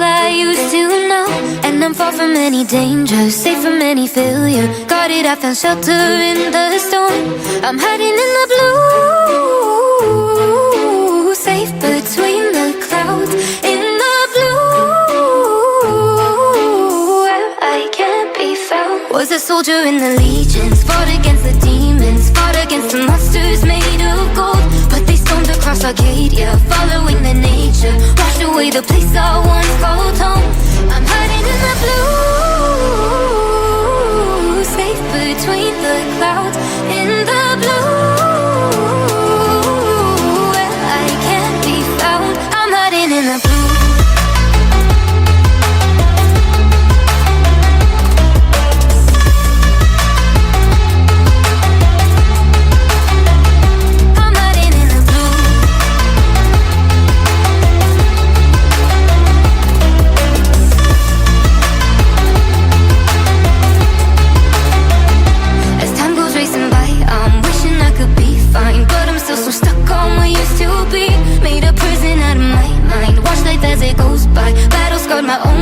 I used to know. And I'm far from any danger, safe from any failure. Guarded, I found shelter in the storm. I'm hiding in the blue, safe between the clouds. In the blue, where I can't be found. Was a soldier in the legions, fought against the demons, fought against the monsters made of gold. But they stormed across Arcadia, following the nature, washed away the place I once called home. I'm hiding in the blue, safe between the clouds. In the blue, where I can't be found. I'm hiding in the blue. As it goes by, battle scarred my own